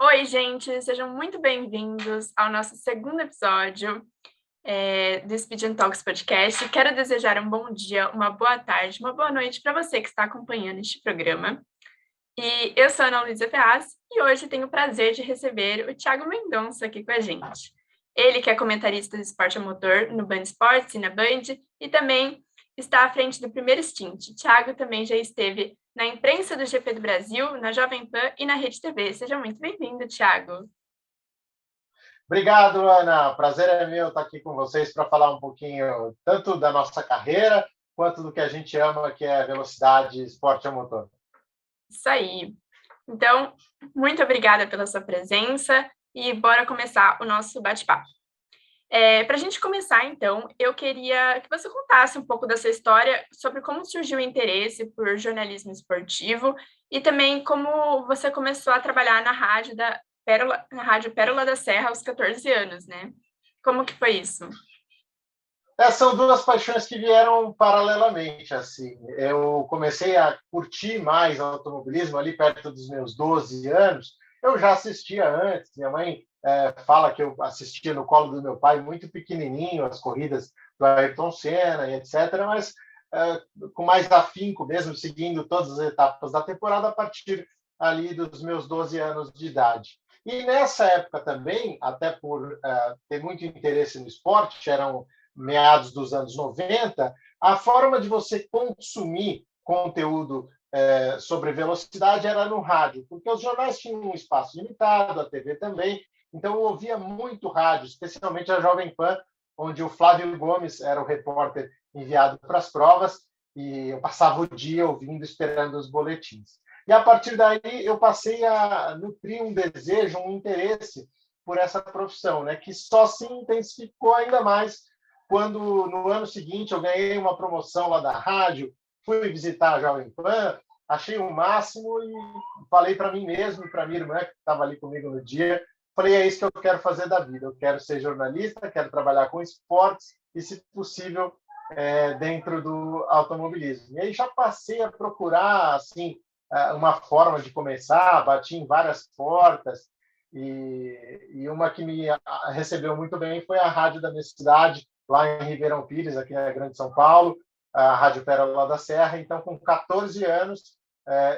Oi, gente, sejam muito bem-vindos ao nosso segundo episódio do Speed and Talks Podcast. Quero desejar um bom dia, uma boa tarde, uma boa noite para você que está acompanhando este programa. E eu sou a Ana Luísa Ferraz e hoje tenho o prazer de receber o Thiago Mendonça aqui com a gente. Ele que é comentarista de esporte a motor no Band Esportes e na Band e também está à frente do primeiro stint. Thiago também já esteve na imprensa do GP do Brasil, na Jovem Pan e na Rede TV. Seja muito bem-vindo, Thiago. Obrigado, Ana. Prazer é meu estar aqui com vocês para falar um pouquinho tanto da nossa carreira quanto do que a gente ama, que é velocidade e esporte a motor. Isso aí. Então, muito obrigada pela sua presença e bora começar o nosso bate-papo. Para a gente começar, então, eu queria que você contasse um pouco da sua história sobre como surgiu o interesse por jornalismo esportivo e também como você começou a trabalhar na Rádio Pérola da Serra aos 14 anos, né? Como que foi isso? São duas paixões que vieram paralelamente. Assim, eu comecei a curtir mais automobilismo ali perto dos meus 12 anos. Eu já assistia antes. Minha mãe fala que eu assistia no colo do meu pai muito pequenininho as corridas do Ayrton Senna e etc. Mas com mais afinco mesmo, seguindo todas as etapas da temporada a partir ali dos meus 12 anos de idade. E nessa época também, até por ter muito interesse no esporte, eram meados dos anos 90, a forma de você consumir conteúdo sobre velocidade era no rádio, porque os jornais tinham um espaço limitado, a TV também, então eu ouvia muito rádio, especialmente a Jovem Pan, onde o Flávio Gomes era o repórter enviado para as provas, e eu passava o dia ouvindo, esperando os boletins. E a partir daí eu passei a nutrir um desejo, um interesse por essa profissão, né, que só se intensificou ainda mais quando, no ano seguinte, eu ganhei uma promoção lá da rádio, fui visitar a Jovem Pan, achei o máximo e falei para mim mesmo e para minha irmã, que estava ali comigo no dia, falei, é isso que eu quero fazer da vida, eu quero ser jornalista, quero trabalhar com esportes e, se possível, dentro do automobilismo. E aí já passei a procurar assim uma forma de começar, bati em várias portas, e uma que me recebeu muito bem foi a rádio da minha cidade, lá em Ribeirão Pires, aqui na Grande São Paulo, a Rádio Pérola da Serra. Então, com 14 anos,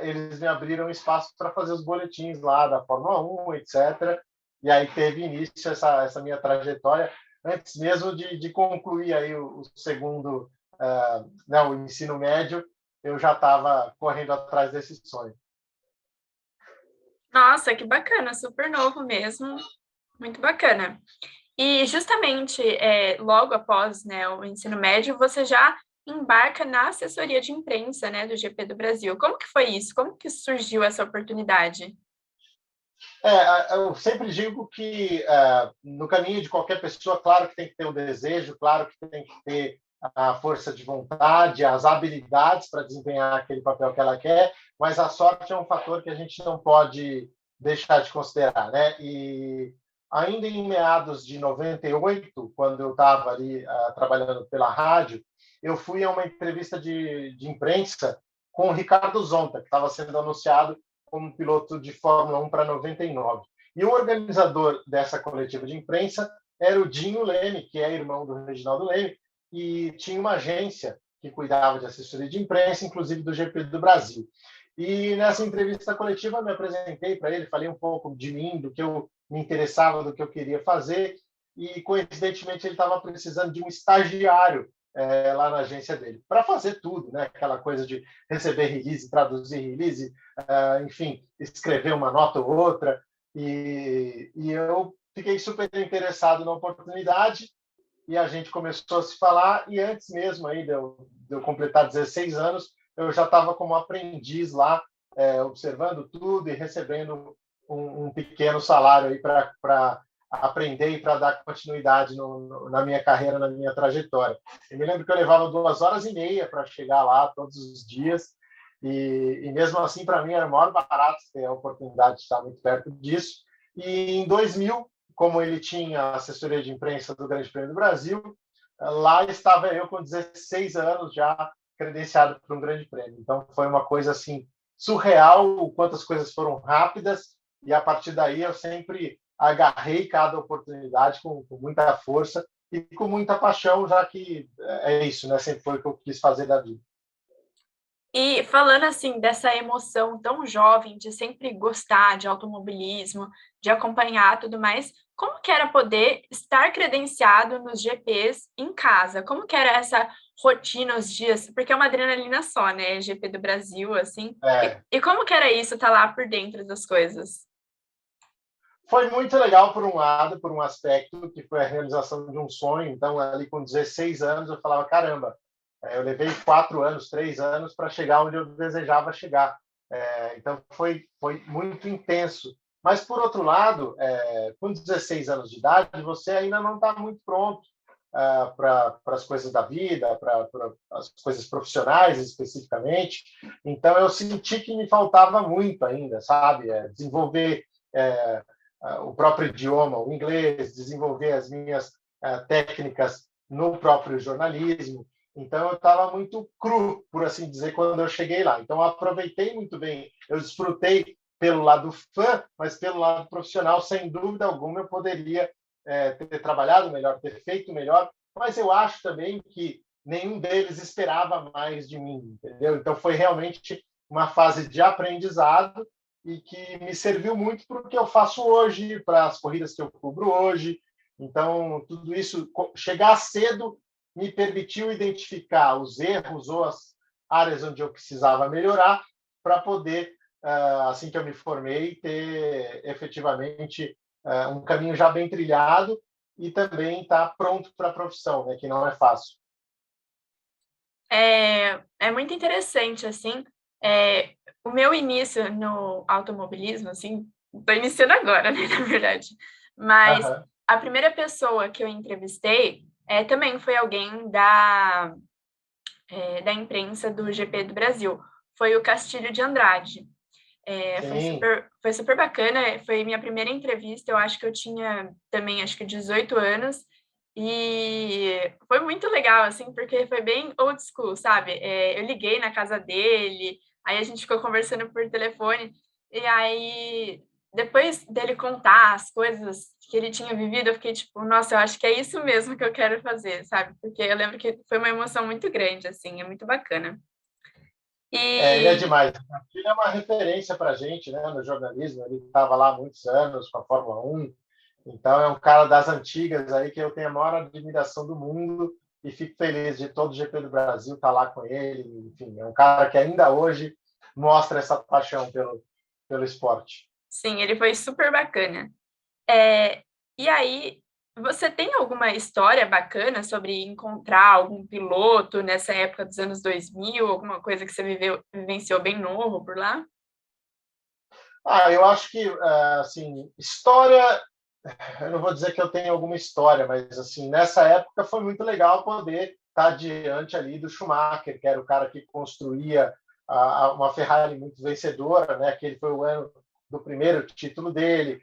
eles me abriram espaço para fazer os boletins lá da Fórmula 1, etc. E aí teve início essa minha trajetória, antes mesmo de concluir aí o segundo, o ensino médio, eu já estava correndo atrás desse sonho. Nossa, que bacana, super novo mesmo, muito bacana. E justamente logo após, né, o ensino médio, você já embarca na assessoria de imprensa, né, do GP do Brasil. Como que foi isso? Como que surgiu essa oportunidade? Eu sempre digo que no caminho de qualquer pessoa, claro que tem que ter o desejo, claro que tem que ter a força de vontade, as habilidades para desempenhar aquele papel que ela quer, mas a sorte é um fator que a gente não pode deixar de considerar, né? E ainda em meados de 98, quando eu estava ali trabalhando pela rádio, eu fui a uma entrevista de imprensa com o Ricardo Zonta, que estava sendo anunciado como piloto de Fórmula 1 para 99. E o organizador dessa coletiva de imprensa era o Dinho Leme, que é irmão do Reginaldo Leme, e tinha uma agência que cuidava de assessoria de imprensa, inclusive do GP do Brasil. E nessa entrevista coletiva eu me apresentei para ele, falei um pouco de mim, do que eu me interessava, do que eu queria fazer, e coincidentemente ele estava precisando de um estagiário lá na agência dele, para fazer tudo, né? Aquela coisa de receber release, traduzir release, enfim, escrever uma nota ou outra. E eu fiquei super interessado na oportunidade e a gente começou a se falar. E antes mesmo aí de eu completar 16 anos, eu já estava como aprendiz lá, observando tudo e recebendo um pequeno salário aí para aprender e para dar continuidade na minha carreira, na minha trajetória. Eu me lembro que eu levava 2 horas e meia para chegar lá todos os dias, e mesmo assim, para mim, era o maior barato ter a oportunidade de estar muito perto disso. E em 2000, como ele tinha assessoria de imprensa do Grande Prêmio do Brasil, lá estava eu com 16 anos já credenciado para um Grande Prêmio. Então, foi uma coisa assim surreal, o quanto as coisas foram rápidas e a partir daí eu sempre agarrei cada oportunidade com muita força e com muita paixão, já que é isso, né? Sempre foi o que eu quis fazer da vida. E falando assim dessa emoção tão jovem de sempre gostar de automobilismo, de acompanhar tudo mais, como que era poder estar credenciado nos GPs em casa? Como que era essa rotina, os dias? Porque é uma adrenalina só, né? GP do Brasil, assim. E como que era isso, estar lá por dentro das coisas? Foi muito legal, por um lado, por um aspecto, que foi a realização de um sonho. Então, ali com 16 anos, eu falava: caramba, eu levei 4 anos, 3 anos para chegar onde eu desejava chegar. Então, foi muito intenso. Mas, por outro lado, com 16 anos de idade, você ainda não está muito pronto para as coisas da vida, para as coisas profissionais especificamente. Então, eu senti que me faltava muito ainda, sabe? Desenvolver o próprio idioma, o inglês, desenvolver as minhas técnicas no próprio jornalismo. Então, eu estava muito cru, por assim dizer, quando eu cheguei lá. Então, eu aproveitei muito bem, eu desfrutei pelo lado fã, mas pelo lado profissional, sem dúvida alguma, eu poderia ter trabalhado melhor, ter feito melhor, mas eu acho também que nenhum deles esperava mais de mim, entendeu? Então, foi realmente uma fase de aprendizado e que me serviu muito para o que eu faço hoje, para as corridas que eu cubro hoje. Então, tudo isso, chegar cedo me permitiu identificar os erros ou as áreas onde eu precisava melhorar para poder, assim que eu me formei, ter efetivamente um caminho já bem trilhado e também estar pronto para a profissão, né, que não é fácil. É muito interessante, assim, o meu início no automobilismo, assim, estou iniciando agora, né, na verdade, mas Aham. a primeira pessoa que eu entrevistei também foi alguém da imprensa do GP do Brasil, foi o Castilho de Andrade. Sim. Foi super bacana, foi minha primeira entrevista, eu acho que eu tinha também, acho que 18 anos, e foi muito legal, assim, porque foi bem old school, sabe? Eu liguei na casa dele, aí a gente ficou conversando por telefone, e aí, depois dele contar as coisas que ele tinha vivido, eu fiquei tipo, nossa, eu acho que é isso mesmo que eu quero fazer, sabe? Porque eu lembro que foi uma emoção muito grande, assim, é muito bacana. Ele é E demais. Ele é uma referência para a gente, né, no jornalismo. Ele estava lá há muitos anos com a Fórmula 1. Então, é um cara das antigas aí que eu tenho a maior admiração do mundo e fico feliz de todo o GP do Brasil estar lá com ele. Enfim, é um cara que ainda hoje mostra essa paixão pelo esporte. sim, ele foi super bacana. É, e aí, você tem alguma história bacana sobre encontrar algum piloto nessa época dos anos 2000, alguma coisa que você vivenciou bem novo por lá? Eu acho que, assim, história, eu não vou dizer que eu tenho alguma história, mas, assim, nessa época foi muito legal poder estar diante ali do Schumacher, que era o cara que construía uma Ferrari muito vencedora, né? Aquele foi o ano do primeiro título dele.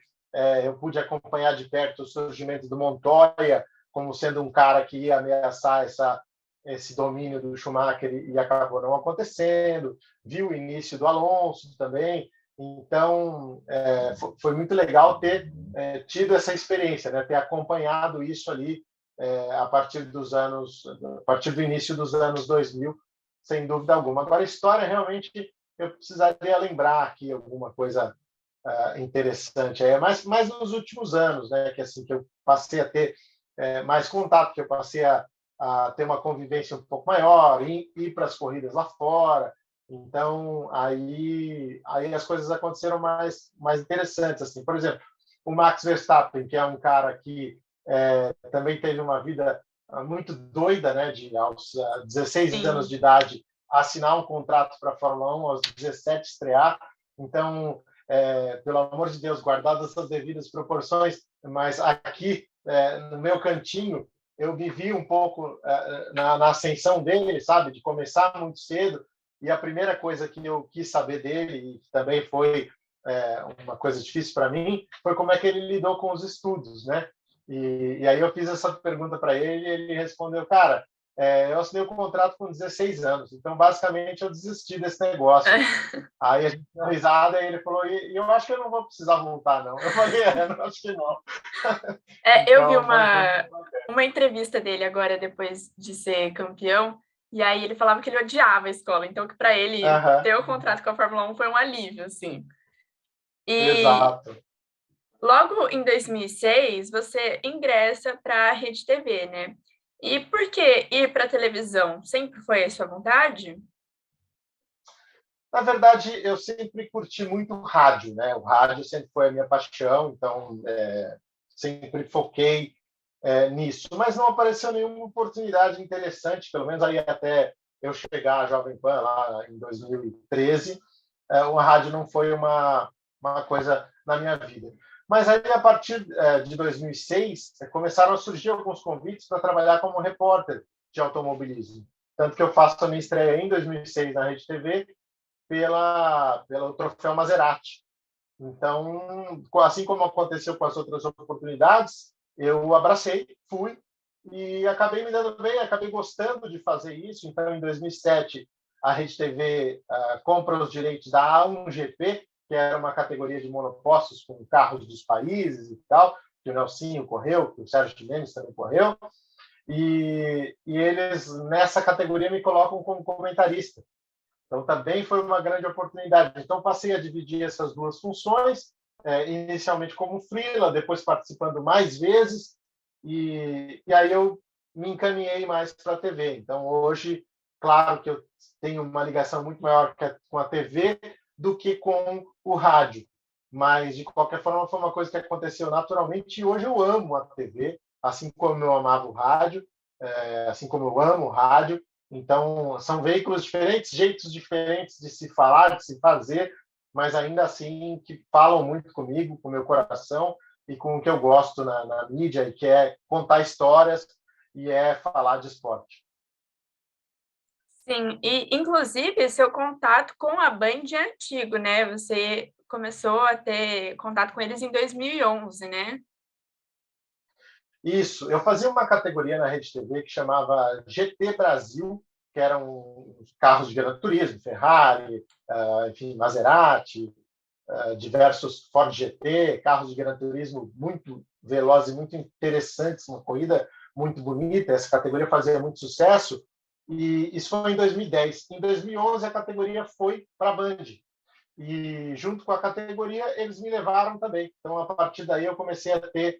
Eu pude acompanhar de perto o surgimento do Montoya como sendo um cara que ia ameaçar esse domínio do Schumacher e acabou não acontecendo. Vi o início do Alonso também. Então, foi muito legal ter tido essa experiência, né? Ter acompanhado isso ali a partir do início dos anos 2000, sem dúvida alguma. Agora, a história realmente eu precisaria lembrar aqui alguma coisa interessante. Mais nos últimos anos, né? Que assim que eu passei a ter mais contato, que eu passei a ter uma convivência um pouco maior, ir para as corridas lá fora. Então, aí as coisas aconteceram mais interessantes. Assim. Por exemplo, o Max Verstappen, que é um cara que também teve uma vida muito doida, né, de aos 16 anos Sim, de idade, assinar um contrato para a Fórmula 1, aos 17 estrear. Então, pelo amor de Deus, guardadas as devidas proporções, mas aqui, no meu cantinho, eu vivi um pouco na ascensão dele, sabe, de começar muito cedo, e a primeira coisa que eu quis saber dele, e que também foi uma coisa difícil para mim, foi como é que ele lidou com os estudos, né? E aí eu fiz essa pergunta para ele e ele respondeu, cara, eu assinei o contrato com 16 anos, então basicamente eu desisti desse negócio. Aí a gente deu risada e ele falou, e eu acho que eu não vou precisar voltar, não. Eu falei, não, acho que não. Eu vi Então, mas foi uma entrevista dele agora, depois de ser campeão, e aí ele falava que ele odiava a escola, então que para ele Aham, ter o contrato com a Fórmula 1 foi um alívio, assim. E exato. logo em 2006, você ingressa para a Rede TV, né? E por que ir para a televisão? Sempre foi a sua vontade? Na verdade, eu sempre curti muito rádio, né? O rádio sempre foi a minha paixão, então sempre foquei nisso. Mas não apareceu nenhuma oportunidade interessante, pelo menos aí até eu chegar à Jovem Pan lá em 2013, uma rádio não foi uma coisa na minha vida. Mas aí, a partir de 2006, começaram a surgir alguns convites para trabalhar como repórter de automobilismo. Tanto que eu faço a minha estreia em 2006 na Rede TV pelo troféu Maserati. Então, assim como aconteceu com as outras oportunidades, eu abracei, fui e acabei me dando bem, acabei gostando de fazer isso. Então, em 2007, a Rede TV compra os direitos da A1GP, que era uma categoria de monopostos com carros dos países e tal, que o Nelsinho correu, que o Sérgio Jimenez também correu, e eles, nessa categoria, me colocam como comentarista. Então, também foi uma grande oportunidade. Então, passei a dividir essas duas funções, inicialmente como freela, depois participando mais vezes, e aí eu me encaminhei mais para a TV. Então, hoje, claro que eu tenho uma ligação muito maior com a TV do que com o rádio, mas, de qualquer forma, foi uma coisa que aconteceu naturalmente, e hoje eu amo a TV, assim como eu amava o rádio, assim como eu amo o rádio. Então, são veículos diferentes, jeitos diferentes de se falar, de se fazer, mas ainda assim que falam muito comigo, com o meu coração e com o que eu gosto na mídia, e que é contar histórias e é falar de esporte. Sim, e inclusive seu contato com a Band é antigo, né? Você começou a ter contato com eles em 2011, né? Isso, eu fazia uma categoria na Rede TV que chamava GT Brasil, que eram os carros de Gran Turismo, Ferrari, enfim, Maserati, diversos Ford GT, carros de Gran Turismo muito velozes e muito interessantes, uma corrida muito bonita. Essa categoria fazia muito sucesso, e isso foi em 2010. Em 2011, a categoria foi para a Band, e junto com a categoria, eles me levaram também. Então, a partir daí, eu comecei a ter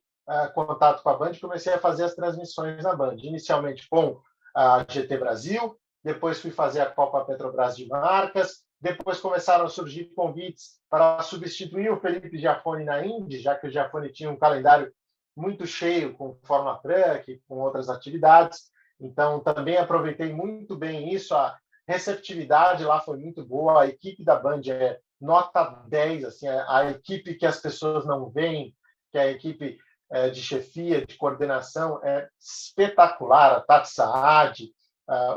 contato com a Band, comecei a fazer as transmissões na Band, inicialmente com a GT Brasil, depois fui fazer a Copa Petrobras de Marcas, depois começaram a surgir convites para substituir o Felipe Giafone na Indy, já que o Giafone tinha um calendário muito cheio com Fórmula Truck, com outras atividades. Então, também aproveitei muito bem isso. A receptividade lá foi muito boa, a equipe da Band é nota 10, assim, a equipe que as pessoas não veem, que é a equipe de chefia, de coordenação, é espetacular. A Tati Saad,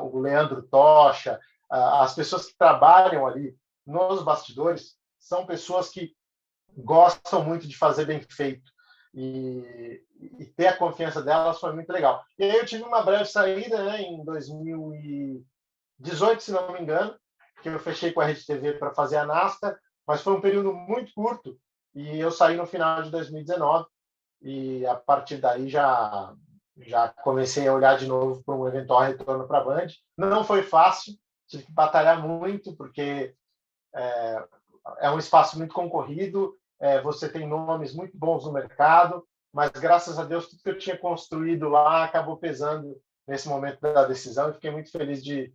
o Leandro Tocha, as pessoas que trabalham ali nos bastidores são pessoas que gostam muito de fazer bem feito. E ter a confiança delas foi muito legal. E aí eu tive uma breve saída, né, em 2018, se não me engano, que eu fechei com a Rede TV para fazer a NASCAR, mas foi um período muito curto, e eu saí no final de 2019, e a partir daí já comecei a olhar de novo para um eventual retorno para a Band. Não foi fácil, tive que batalhar muito, porque é um espaço muito concorrido, você tem nomes muito bons no mercado, mas graças a Deus tudo que eu tinha construído lá acabou pesando nesse momento da decisão, e fiquei muito feliz de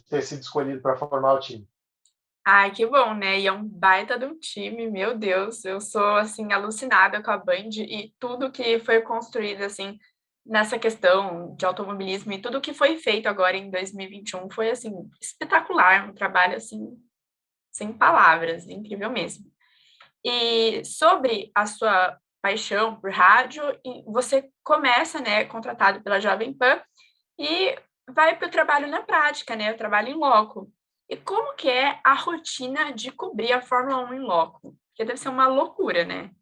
ter sido escolhido para formar o time. Ai, que bom, né? E é um baita de um time, meu Deus, eu sou, assim, alucinada com a Band e tudo que foi construído, assim, nessa questão de automobilismo e tudo que foi feito agora em 2021 foi, assim, espetacular, um trabalho, assim, sem palavras, incrível mesmo. E sobre a sua paixão por rádio, você começa, né, contratado pela Jovem Pan e vai para o trabalho na prática, né, o trabalho em loco. E como que é a rotina de cobrir a Fórmula 1 em loco? Porque deve ser uma loucura, né?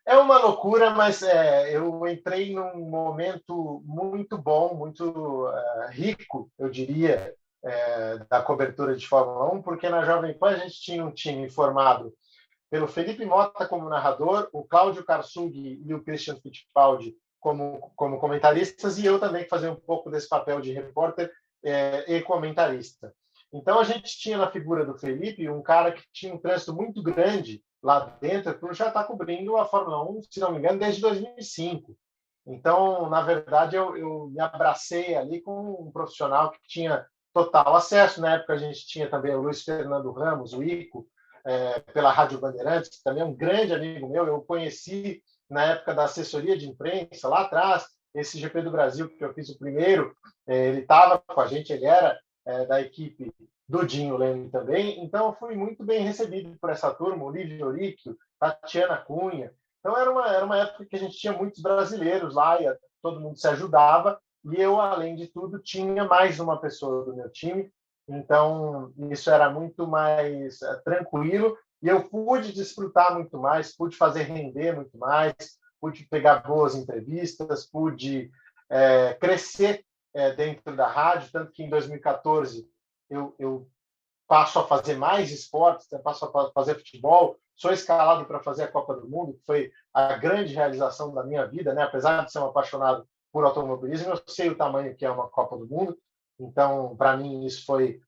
É uma loucura, mas eu entrei num momento muito bom, muito rico, eu diria, da cobertura de Fórmula 1, porque na Jovem Pan a gente tinha um time formado pelo Felipe Mota como narrador, o Cláudio Karsug e o Christian Fittipaldi como comentaristas, e eu também fazia um pouco desse papel de repórter e comentarista. Então, a gente tinha na figura do Felipe um cara que tinha um trânsito muito grande lá dentro, por já estar cobrindo a Fórmula 1, se não me engano, desde 2005. Então, na verdade, eu me abracei ali com um profissional que tinha total acesso. Na época, a gente tinha também o Luiz Fernando Ramos, o Ico, pela Rádio Bandeirantes, que também é um grande amigo meu. Eu conheci na época da assessoria de imprensa, lá atrás, esse GP do Brasil, que eu fiz o primeiro, ele estava com a gente, ele era da equipe do Dinho Leme também, então fui muito bem recebido por essa turma, Olívio Oríquio, Tatiana Cunha. Então era uma época que a gente tinha muitos brasileiros lá, e todo mundo se ajudava, e eu, além de tudo, tinha mais uma pessoa do meu time, então isso era muito mais tranquilo, e eu pude desfrutar muito mais, pude fazer render muito mais, pude pegar boas entrevistas, pude crescer dentro da rádio, tanto que em 2014 eu passo a fazer mais esportes, passo a fazer futebol, sou escalado para fazer a Copa do Mundo, que foi a grande realização da minha vida, né? Apesar de ser um apaixonado por automobilismo, eu sei o tamanho que é uma Copa do Mundo, então, para mim, isso foi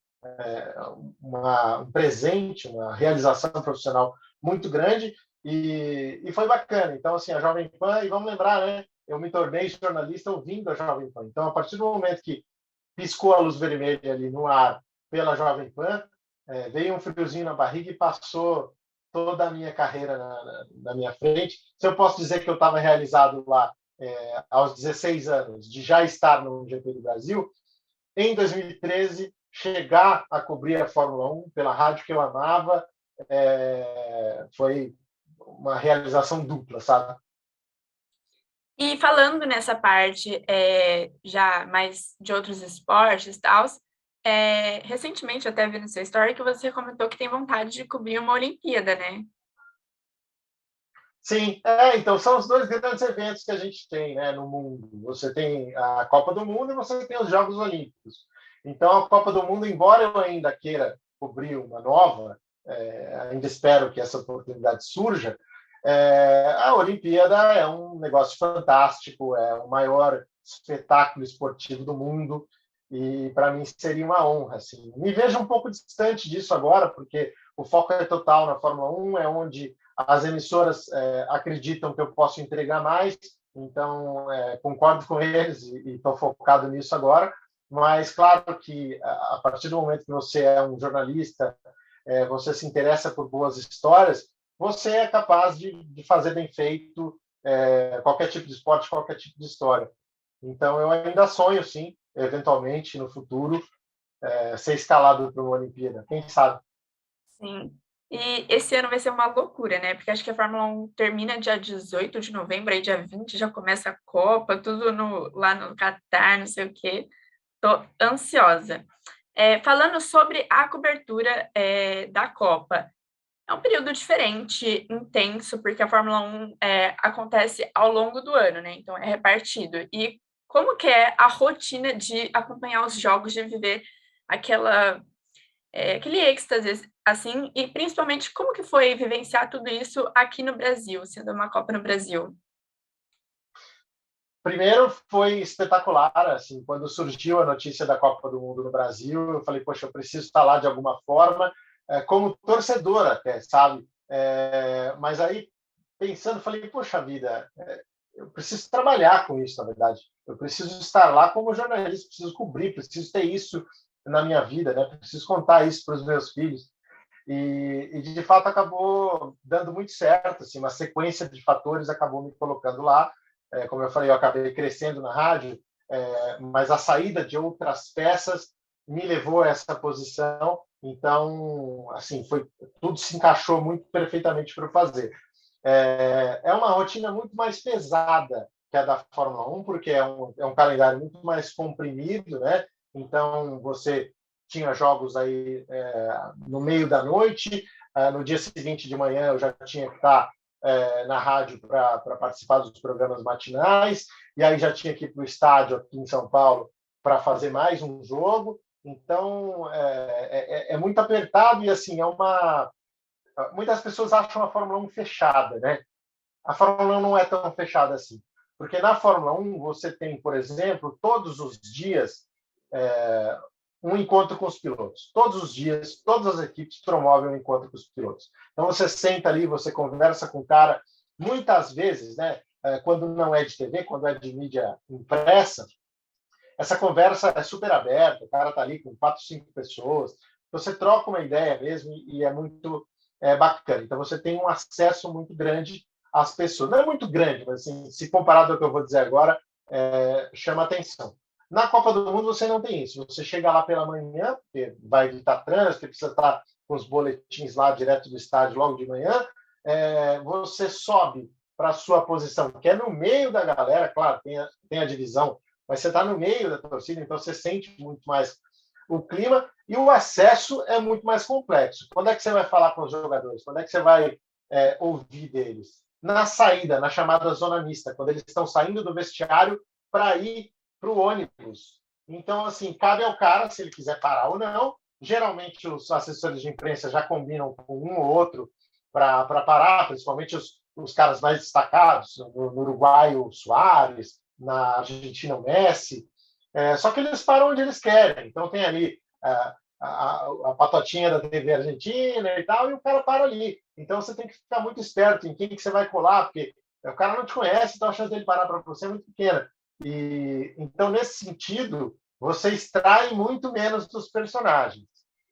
um presente, uma realização profissional muito grande e foi bacana. Então, assim, a Jovem Pan, e vamos lembrar, né? Eu me tornei jornalista ouvindo a Jovem Pan. Então, a partir do momento que piscou a luz vermelha ali no ar pela Jovem Pan, veio um friozinho na barriga e passou toda a minha carreira na minha frente. Se eu posso dizer que eu estava realizado lá aos 16 anos, de já estar no GP do Brasil, em 2013, chegar a cobrir a Fórmula 1 pela rádio que eu amava, foi uma realização dupla, sabe? E falando nessa parte já mais de outros esportes e tal, recentemente eu até vi no seu story que você comentou que tem vontade de cobrir uma Olimpíada, né? Sim, então são os dois grandes eventos que a gente tem, né, no mundo. Você tem a Copa do Mundo e você tem os Jogos Olímpicos. Então, a Copa do Mundo, embora eu ainda queira cobrir uma nova, ainda espero que essa oportunidade surja, a Olimpíada é um negócio fantástico, é o maior espetáculo esportivo do mundo e para mim seria uma honra. Assim. Me vejo um pouco distante disso agora, porque o foco é total na Fórmula 1, é onde as emissoras acreditam que eu posso entregar mais, então concordo com eles e estou focado nisso agora. Mas claro que a partir do momento que você é um jornalista, você se interessa por boas histórias, você é capaz de fazer bem feito qualquer tipo de esporte, qualquer tipo de história. Então eu ainda sonho, sim, eventualmente no futuro, ser escalado para uma Olimpíada. Quem sabe? Sim. E esse ano vai ser uma loucura, né? Porque acho que a Fórmula 1 termina dia 18 de novembro, aí dia 20 já começa a Copa, tudo lá no Catar, não sei o quê. Tô ansiosa. Falando sobre a cobertura da Copa, é um período diferente, intenso, porque a Fórmula 1 acontece ao longo do ano, né? Então é repartido. E como que é a rotina de acompanhar os jogos, de viver aquele êxtase, assim, e principalmente como que foi vivenciar tudo isso aqui no Brasil, sendo uma Copa no Brasil? Primeiro foi espetacular, assim, quando surgiu a notícia da Copa do Mundo no Brasil, eu falei, poxa, eu preciso estar lá de alguma forma, como torcedor até, sabe? Mas aí, pensando, falei, poxa vida, eu preciso trabalhar com isso, na verdade. Eu preciso estar lá como jornalista, preciso cobrir, preciso ter isso na minha vida, né? Preciso contar isso para os meus filhos. E de fato acabou dando muito certo, assim, uma sequência de fatores acabou me colocando lá. Como eu falei, eu acabei crescendo na rádio, mas a saída de outras peças me levou a essa posição. Então, assim, tudo se encaixou muito perfeitamente para eu fazer. É uma rotina muito mais pesada que a da Fórmula 1, porque é um calendário muito mais comprimido, né? Então, você tinha jogos aí no meio da noite, no dia seguinte de manhã eu já tinha que estar na rádio para participar dos programas matinais, e aí já tinha que ir para o estádio aqui em São Paulo para fazer mais um jogo. Então, é muito apertado e, assim, muitas pessoas acham a Fórmula 1 fechada, né? A Fórmula 1 não é tão fechada assim. Porque na Fórmula 1 você tem, por exemplo, todos os dias um encontro com os pilotos. Todos os dias, todas as equipes promovem um encontro com os pilotos. Então você senta ali, você conversa com o cara. Muitas vezes, né, quando não é de TV, quando é de mídia impressa, essa conversa é super aberta, o cara está ali com 4, 5 pessoas, você troca uma ideia mesmo e é muito bacana. Então, você tem um acesso muito grande às pessoas. Não é muito grande, mas assim, se comparado ao que eu vou dizer agora, chama atenção. Na Copa do Mundo, você não tem isso. Você chega lá pela manhã, porque vai evitar trânsito, precisa estar com os boletins lá direto do estádio logo de manhã, você sobe para a sua posição, que é no meio da galera, claro, tem a divisão, mas você está no meio da torcida, então você sente muito mais o clima e o acesso é muito mais complexo. Quando é que você vai falar com os jogadores? Quando é que você vai ouvir deles? Na saída, na chamada zona mista, quando eles estão saindo do vestiário para ir para o ônibus. Então, assim, cabe ao cara, se ele quiser parar ou não. Geralmente, os assessores de imprensa já combinam com um ou outro para parar, principalmente os caras mais destacados, no Uruguai, o Suárez, na Argentina, o Messi. Só que eles param onde eles querem. Então, tem ali a patotinha da TV argentina e tal, e o cara para ali. Então, você tem que ficar muito esperto em quem que você vai colar, porque o cara não te conhece, então a chance dele parar para você é muito pequena. Então, nesse sentido, você extrai muito menos dos personagens.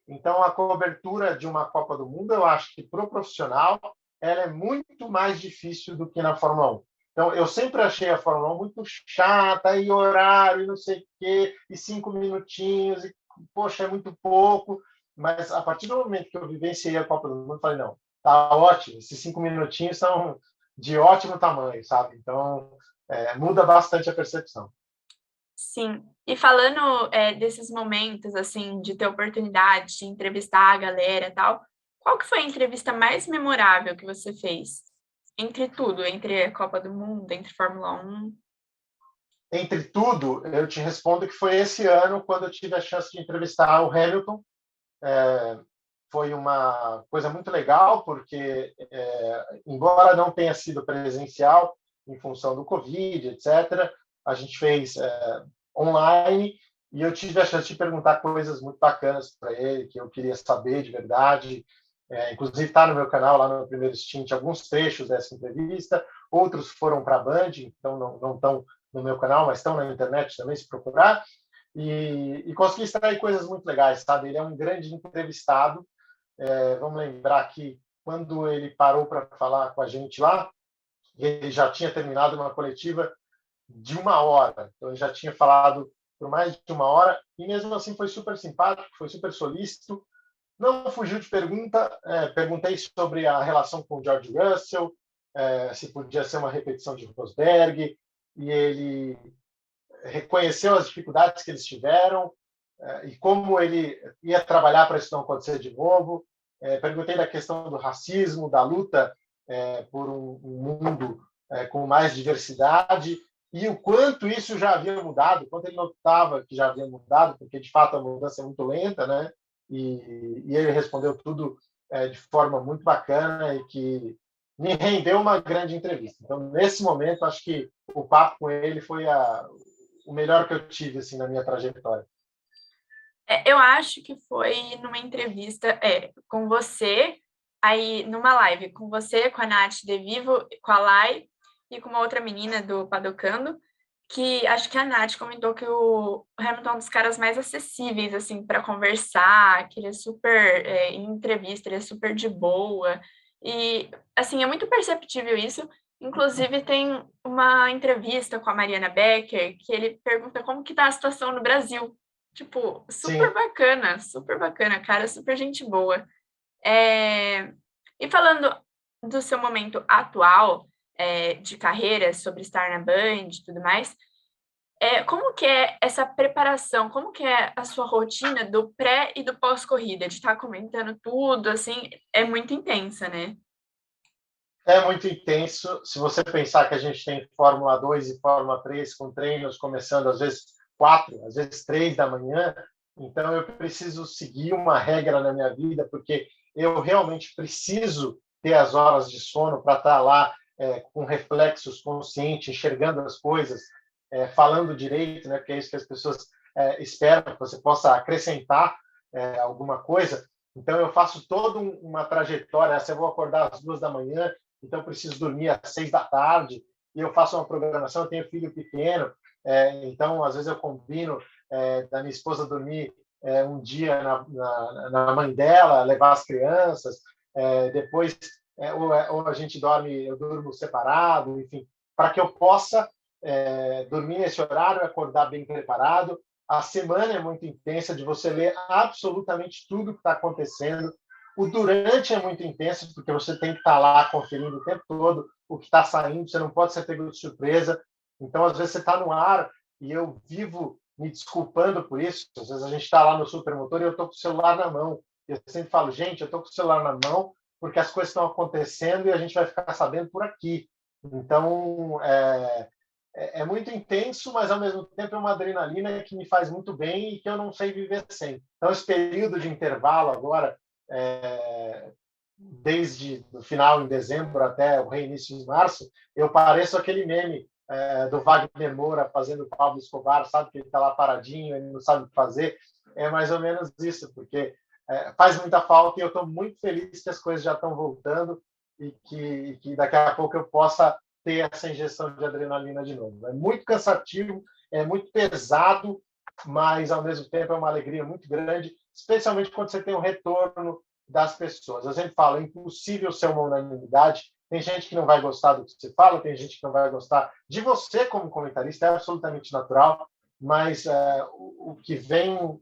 Então, a cobertura de uma Copa do Mundo, eu acho que para o profissional, ela é muito mais difícil do que na Fórmula 1. Então, eu sempre achei a Fórmula 1 muito chata, e horário, e não sei o quê, e 5 minutinhos, e, poxa, é muito pouco. Mas, a partir do momento que eu vivenciei a Copa do Mundo, eu falei, não, tá ótimo, esses 5 minutinhos são de ótimo tamanho, sabe? Então, muda bastante a percepção. Sim. E falando desses momentos, assim, de ter oportunidade de entrevistar a galera e tal, qual que foi a entrevista mais memorável que você fez? Entre tudo, entre a Copa do Mundo, entre Fórmula 1? Entre tudo, eu te respondo que foi esse ano quando eu tive a chance de entrevistar o Hamilton. Foi uma coisa muito legal, porque, embora não tenha sido presencial, em função do Covid, etc., a gente fez online e eu tive a chance de perguntar coisas muito bacanas para ele, que eu queria saber de verdade. Inclusive, está no meu canal, lá no Primeiro Stint, alguns trechos dessa entrevista. Outros foram para a Band, então não estão no meu canal, mas estão na internet também, se procurar. E consegui extrair coisas muito legais, sabe? Ele é um grande entrevistado. Vamos lembrar que quando ele parou para falar com a gente lá, ele já tinha terminado uma coletiva de 1 hora. Então, ele já tinha falado por mais de 1 hora e, mesmo assim, foi super simpático, foi super solícito. Não fugiu de pergunta. Perguntei sobre a relação com o George Russell, se podia ser uma repetição de Rosberg, e ele reconheceu as dificuldades que eles tiveram e como ele ia trabalhar para isso não acontecer de novo. Perguntei da questão do racismo, da luta por um mundo com mais diversidade e o quanto isso já havia mudado, o quanto ele notava que já havia mudado, porque de fato a mudança é muito lenta, né? E ele respondeu tudo de forma muito bacana e que me rendeu uma grande entrevista. Então, nesse momento, acho que o papo com ele foi o melhor que eu tive assim na minha trajetória. Eu acho que foi numa entrevista com você, aí numa live, com você, com a Nath De Vivo, com a Lai e com uma outra menina do Padocando, que acho que a Nath comentou que o Hamilton é um dos caras mais acessíveis, assim, para conversar, que ele é super, em entrevista, ele é super de boa. E, assim, é muito perceptível isso. Inclusive, tem uma entrevista com a Mariana Becker, que ele pergunta como que tá a situação no Brasil. Tipo, Sim. super bacana, cara, super gente boa. E falando do seu momento atual, de carreira, sobre estar na Band e tudo mais, como que é essa preparação? Como que é a sua rotina do pré e do pós-corrida? De estar comentando tudo, assim, é muito intensa, né? É muito intenso. Se você pensar que a gente tem Fórmula 2 e Fórmula 3 com treinos começando às vezes 4, às vezes 3 da manhã, então eu preciso seguir uma regra na minha vida, porque eu realmente preciso ter as horas de sono para estar lá com reflexos conscientes, enxergando as coisas, falando direito, né? Porque é isso que as pessoas esperam, que você possa acrescentar alguma coisa. Então, eu faço toda uma trajetória. Se eu vou acordar às 2 da manhã, então eu preciso dormir às 6 da tarde, e eu faço uma programação. Eu tenho filho pequeno, então, às vezes, eu combino da minha esposa dormir um dia na mãe dela, levar as crianças, depois, ou a gente dorme, eu durmo separado, enfim, para que eu possa dormir nesse horário, acordar bem preparado. A semana é muito intensa, de você ler absolutamente tudo que está acontecendo. O durante é muito intenso, porque você tem que estar lá conferindo o tempo todo o que está saindo, você não pode ser pego de surpresa. Então, às vezes, você está no ar e eu vivo me desculpando por isso. Às vezes, a gente está lá no supermotor e eu estou com o celular na mão. Eu sempre falo, gente, eu estou com o celular na mão porque as coisas estão acontecendo e a gente vai ficar sabendo por aqui. Então, é muito intenso, mas ao mesmo tempo é uma adrenalina que me faz muito bem e que eu não sei viver sem. Então, esse período de intervalo agora, desde o final em dezembro até o reinício em março, eu pareço aquele meme do Wagner Moura fazendo o Pablo Escobar, sabe que ele está lá paradinho, ele não sabe o que fazer. É mais ou menos isso, porque faz muita falta e eu estou muito feliz que as coisas já estão voltando e que daqui a pouco eu possa ter essa injeção de adrenalina de novo. É muito cansativo, é muito pesado, mas ao mesmo tempo é uma alegria muito grande, especialmente quando você tem um retorno das pessoas. Eu sempre falo, é impossível ser uma unanimidade. Tem gente que não vai gostar do que você fala, tem gente que não vai gostar de você como comentarista, é absolutamente natural, mas o que vem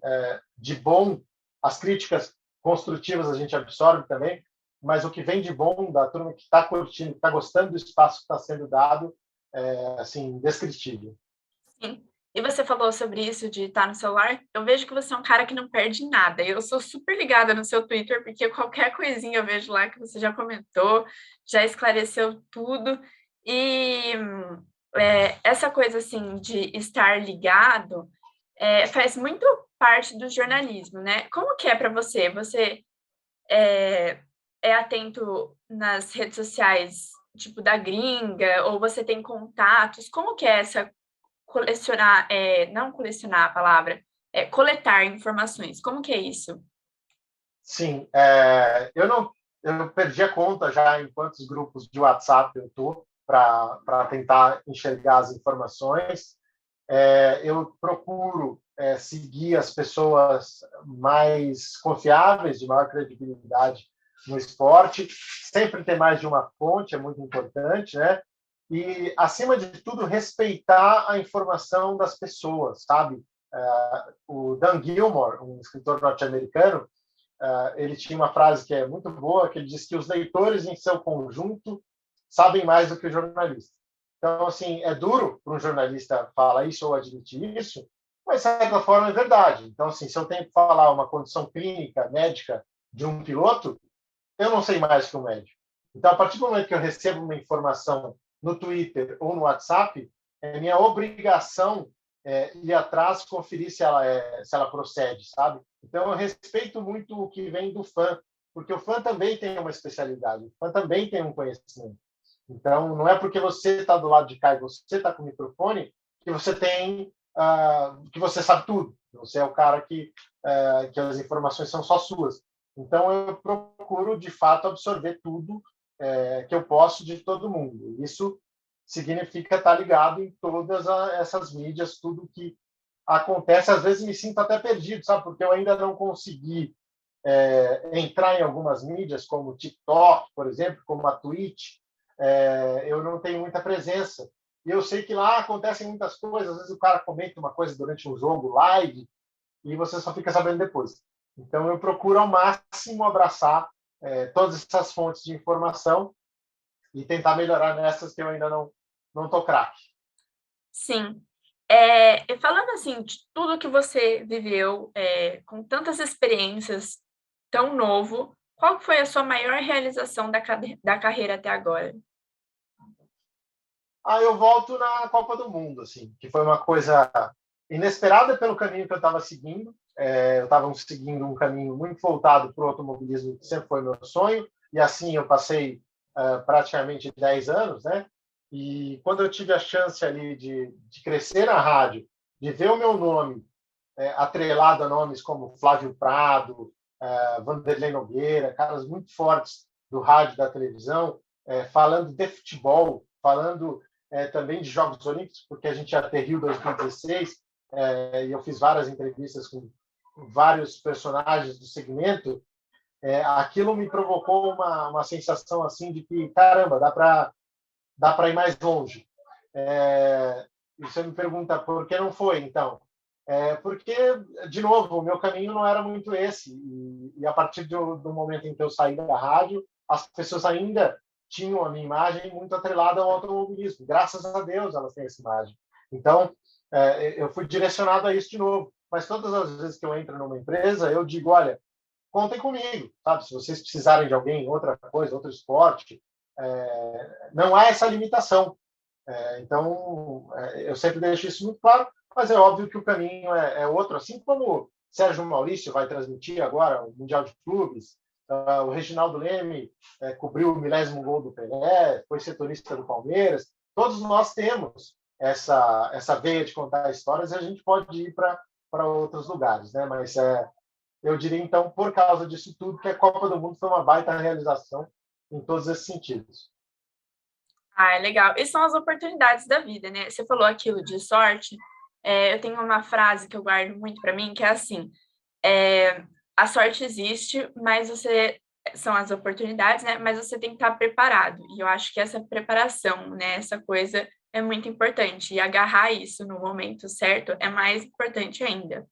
de bom, as críticas construtivas a gente absorve também, mas o que vem de bom da turma que está curtindo, que está gostando do espaço que está sendo dado, é assim, indescritível. Sim. E você falou sobre isso de estar no celular. Eu vejo que você é um cara que não perde nada. Eu sou super ligada no seu Twitter, porque qualquer coisinha eu vejo lá que você já comentou, já esclareceu tudo. E essa coisa assim de estar ligado faz muito parte do jornalismo, né? Como que é para você? Você é, é atento nas redes sociais, tipo da gringa, ou você tem contatos? Como que é essa colecionar, não colecionar a palavra, coletar informações. Como que é isso? Sim, eu perdi a conta já em quantos grupos de WhatsApp eu estou para tentar enxergar as informações. Eu procuro seguir as pessoas mais confiáveis, de maior credibilidade no esporte. Sempre ter mais de uma fonte é muito importante, né? E, acima de tudo, respeitar a informação das pessoas, sabe? O Dan Gilmore, um escritor norte-americano, ele tinha uma frase que é muito boa, que ele diz que os leitores, em seu conjunto, sabem mais do que o jornalista. Então, assim, é duro para um jornalista falar isso ou admitir isso, mas, de certa forma, é verdade. Então, assim, se eu tenho que falar uma condição clínica, médica de um piloto, eu não sei mais que um médico. Então, a partir do momento que eu recebo uma informação no Twitter ou no WhatsApp, é minha obrigação ir atrás, conferir se ela procede, sabe? Então, eu respeito muito o que vem do fã, porque o fã também tem uma especialidade, o fã também tem um conhecimento. Então, não é porque você está do lado de cá e você está com o microfone que você tem, que você sabe tudo. Você é o cara que as informações são só suas. Então, eu procuro, de fato, absorver tudo que eu posso de todo mundo. Isso significa estar ligado em todas essas mídias, tudo que acontece. Às vezes me sinto até perdido, sabe? Porque eu ainda não consegui entrar em algumas mídias, como o TikTok, por exemplo, como a Twitch. Eu não tenho muita presença. E eu sei que lá acontecem muitas coisas. Às vezes o cara comenta uma coisa durante um jogo live e você só fica sabendo depois. Então, eu procuro ao máximo abraçar todas essas fontes de informação e tentar melhorar nessas que eu ainda não tô craque. Sim. E falando assim, de tudo que você viveu, com tantas experiências, tão novo, Qual foi a sua maior realização da carreira até agora? Eu volto na Copa do Mundo, assim, que foi uma coisa inesperada pelo caminho que eu estava seguindo. Eu estava seguindo um caminho muito voltado para o automobilismo, que sempre foi meu sonho, e assim eu passei praticamente 10 anos, né? E quando eu tive a chance ali de crescer na rádio, de ver o meu nome atrelado a nomes como Flávio Prado, Vanderlei Nogueira, caras muito fortes do rádio e da televisão, falando de futebol, falando também de Jogos Olímpicos, porque a gente já teve Rio 2016, e eu fiz várias entrevistas com vários personagens do segmento. Aquilo me provocou uma sensação assim de que, caramba, dá para ir mais longe. E você me pergunta por que não foi, então? Porque, de novo, o meu caminho não era muito esse. E a partir do momento em que eu saí da rádio, as pessoas ainda tinham a minha imagem muito atrelada ao automobilismo. Graças a Deus elas têm essa imagem. Então, eu fui direcionado a isso de novo. Mas todas as vezes que eu entro numa empresa, eu digo, olha, contem comigo, sabe? Se vocês precisarem de alguém, outra coisa, outro esporte, não há essa limitação. Então, eu sempre deixo isso muito claro, mas é óbvio que o caminho é outro, assim como Sérgio Maurício vai transmitir agora o Mundial de Clubes, o Reginaldo Leme cobriu o milésimo gol do Pelé, foi setorista do Palmeiras. Todos nós temos essa veia de contar histórias e a gente pode ir para outros lugares, né? Mas eu diria, então, por causa disso tudo, que a Copa do Mundo foi uma baita realização em todos esses sentidos. Ah, é legal. E são as oportunidades da vida, né? Você falou aquilo de sorte. Eu tenho uma frase que eu guardo muito para mim, que é assim: é, a sorte existe, mas você são as oportunidades, né? Mas você tem que estar preparado. E eu acho que essa preparação, né? Essa coisa é muito importante. E agarrar isso no momento certo é mais importante ainda.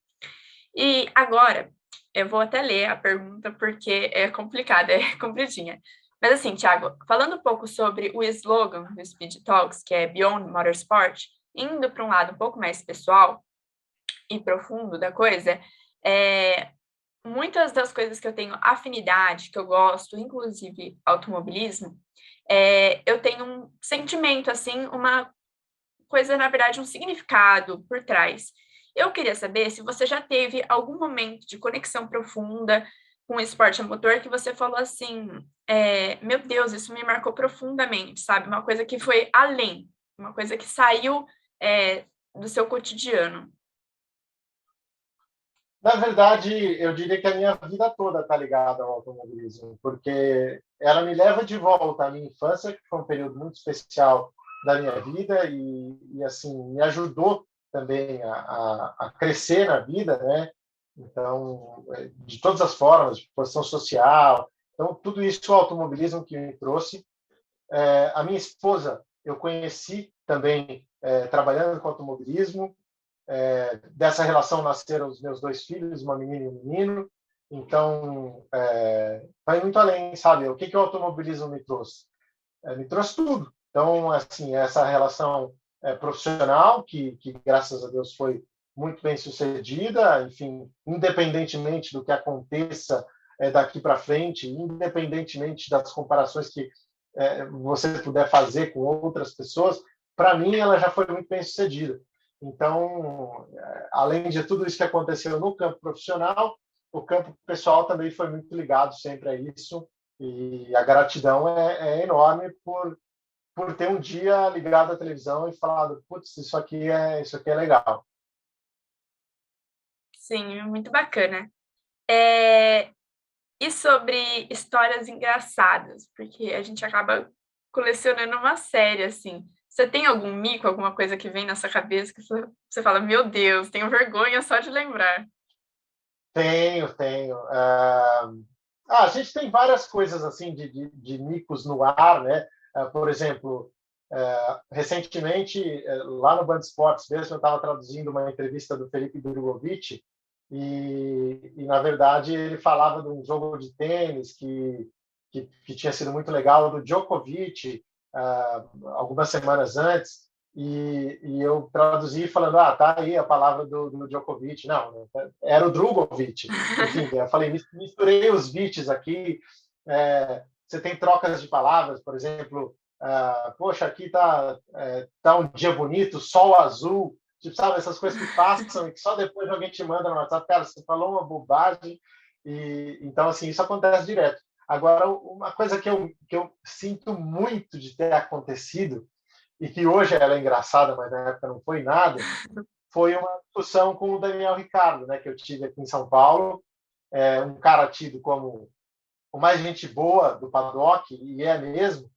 E agora, eu vou até ler a pergunta porque é complicada, é completinha. Mas assim, Thiago, falando um pouco sobre o slogan do Speed Talks, que é Beyond Motorsport, indo para um lado um pouco mais pessoal e profundo da coisa, muitas das coisas que eu tenho afinidade, que eu gosto, inclusive automobilismo, eu tenho um sentimento, assim, uma coisa, na verdade, um significado por trás. Eu queria saber se você já teve algum momento de conexão profunda com o esporte a motor que você falou assim, meu Deus, isso me marcou profundamente, sabe? Uma coisa que foi além, uma coisa que saiu do seu cotidiano. Na verdade, eu diria que a minha vida toda está ligada ao automobilismo, porque ela me leva de volta à minha infância, que foi um período muito especial da minha vida e assim me ajudou também a crescer na vida, né? Então, de todas as formas, de posição social, então tudo isso o automobilismo que me trouxe. A minha esposa eu conheci também trabalhando com automobilismo. Dessa relação nasceram os meus dois filhos, uma menina e um menino. Então, vai muito além, sabe? O que o automobilismo me trouxe? Me trouxe tudo. Então, assim, essa relação profissional, que graças a Deus foi muito bem sucedida, enfim, independentemente do que aconteça daqui para frente, independentemente das comparações que você puder fazer com outras pessoas, para mim ela já foi muito bem sucedida. Então, além de tudo isso que aconteceu no campo profissional, o campo pessoal também foi muito ligado sempre a isso, e a gratidão é enorme por ter um dia ligado à televisão e falado, putz, isso aqui é legal. Sim, muito bacana. É, E sobre histórias engraçadas, porque a gente acaba colecionando uma série, assim. Você tem algum mico, alguma coisa que vem na sua cabeça que você fala, meu Deus, tenho vergonha só de lembrar. Tenho. A gente tem várias coisas assim de micos no ar, né? Por exemplo, recentemente, lá no Band Esportes mesmo, eu estava traduzindo uma entrevista do Felipe Drogovic na verdade, ele falava de um jogo de tênis que tinha sido muito legal, do Djokovic, algumas semanas antes. e eu traduzi falando, tá aí a palavra do Djokovic. Não, era o Drogovic. Enfim, eu falei, misturei os Vics aqui. Você tem trocas de palavras, por exemplo, poxa, aqui tá um dia bonito, sol azul, tipo, sabe, essas coisas que passam e que só depois alguém te manda no WhatsApp, cara, você falou uma bobagem, e então, assim, isso acontece direto. Agora, uma coisa que eu sinto muito de ter acontecido, e que hoje ela é engraçada, mas na época não foi nada, foi uma discussão com o Daniel Ricciardo, né, que eu tive aqui em São Paulo, um cara tido como o mais gente boa do paddock, e é mesmo,